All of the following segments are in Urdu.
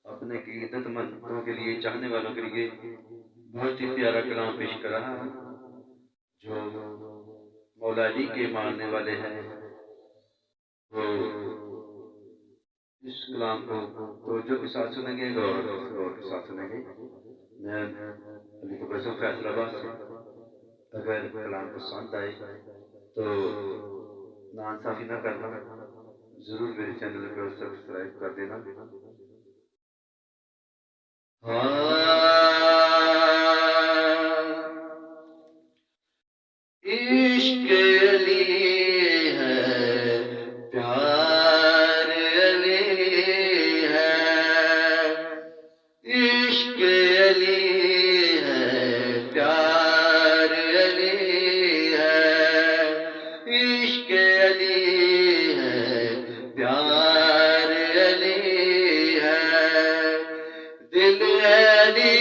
اپنے عقیدت مندوں کے لیے، چاہنے والوں کے لیے بہت ہی پیارا کلام پیش کرا جو مولا علی کے ماننے والے ہیں، وہ اس کلام کو توجہ کے ساتھ سنیں گے، غور کے ساتھ سنیں گے۔ میں علی قاسم فیصل آباد سے، اگر کلام پسند آئے تو ناانصافی نہ کرنا، ضرور میرے چینل کو سبسکرائب کر دینا۔ عشق علی ہے، پیار علی ہے، عشق علی ہے، پیار علی ہے، عشق علی ہے، پیار علی ہے، دل علی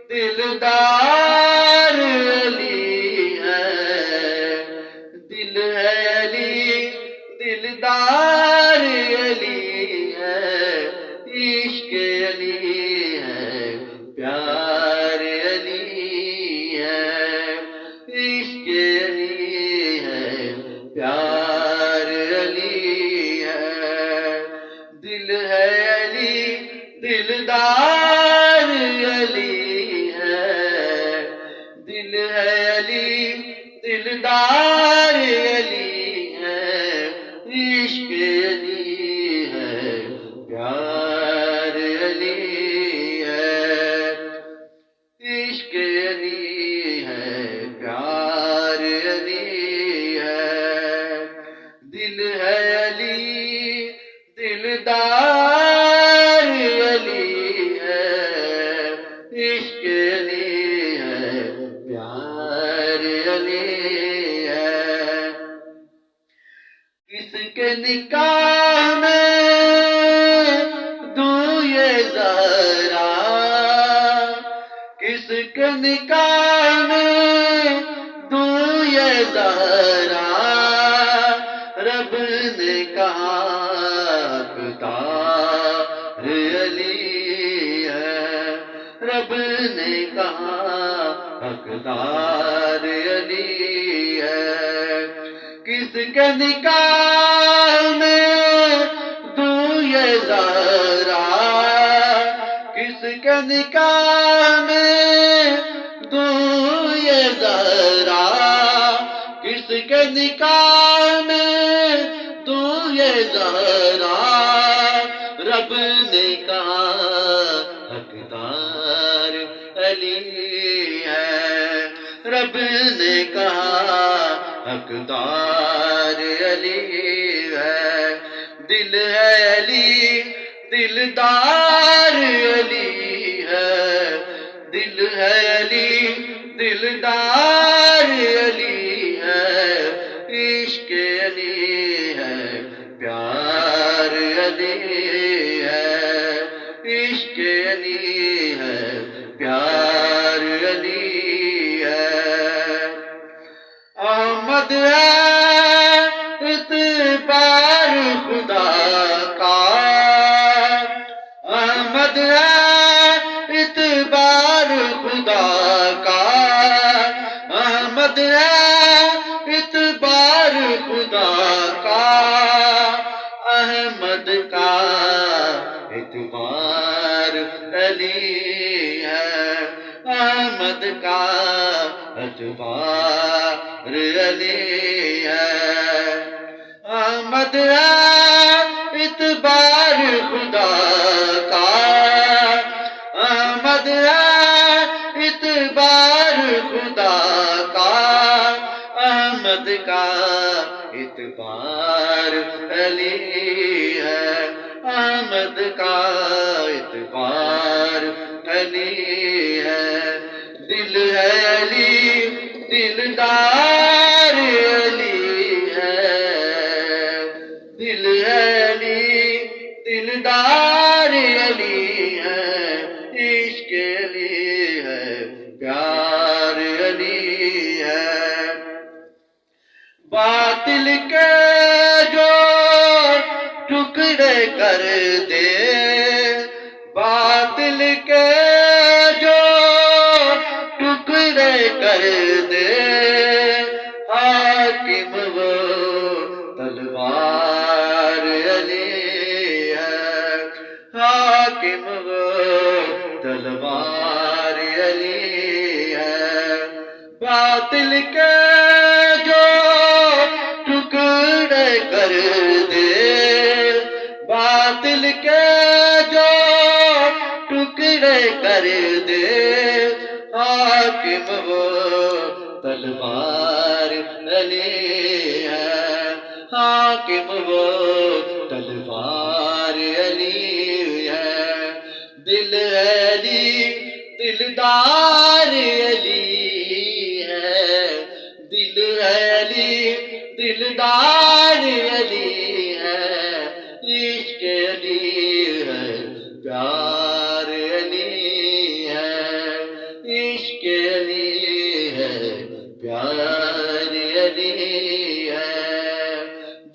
دلدار علی ہے، دل علی دلدار علی ہے، عشق علی ہے، پیار علی ہے، عشق علی ہے، پیار علی ہے، دل ہے علی دلدار علی ہے، دل ہے علی دلدار علی ہے، عشق علی ہے، پیار علی ہے، عشق علی ہے، پیار علی ہے، دل ہے علی دلدار علی ہے، عشق علی ہے، پیار علی ہے، کس کے نکاح میں دوں یہ ذرا، کس کے نکاح میں دوں یہ ذرا، رب نے کہا حقدار علی ہے، رب نے کہا حقدار علی ہے، کس کے نکاح میں دوں یہ ذرا، کس کے نکاح میں دوں یہ ذرا، کس کے نکاح میں دوں یہ ذرا، رب نے کہا حقدار علی ہے، رب نے کہا حقدار علی ہے، دل ہے علی دلدار علی ہے، دل ہے علی دلدار علی ہے، عشق علی ہے، پیار علی ہے، عشق علی ہے، پیار علی ہے، احمد ہے اعتبار خدا کا، احمد ہے اعتبار خدا کا، احمد ہے اعتبار خدا کا، احمد کا اعتبار علی ہے، احمد کا اعتبار علی ہے، احمد ہے اعتبار خدا کا، احمد ہے اعتبار خدا کا، احمد کا اعتبار علی ہے، احمد کا اعتبار علی ہے، دل ہے علی دلدار علی ہے، دل ہے علی دلدار علی ہے، عشق علی ہے، پیار علی ہے، باطل کے کر دے باطل کے جو ٹکڑے کر دے حاکم وہ تلوار علی ہے حاکم وہ تلوار علی ہے باطل کے جو ٹکڑے کر دے باطل کے جو ٹکڑے کر دے حاکم وہ تلوار علی ہے حاکم وہ تلوار علی ہے دل علی دلدار علی ہے دل علی دلدار علی ہے عشق علی ہے پیار علی ہے عشق علی ہے پیار علی ہے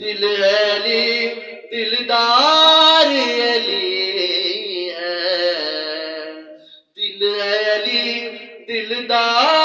دل علی دلدار علی ہے دل علی دلدار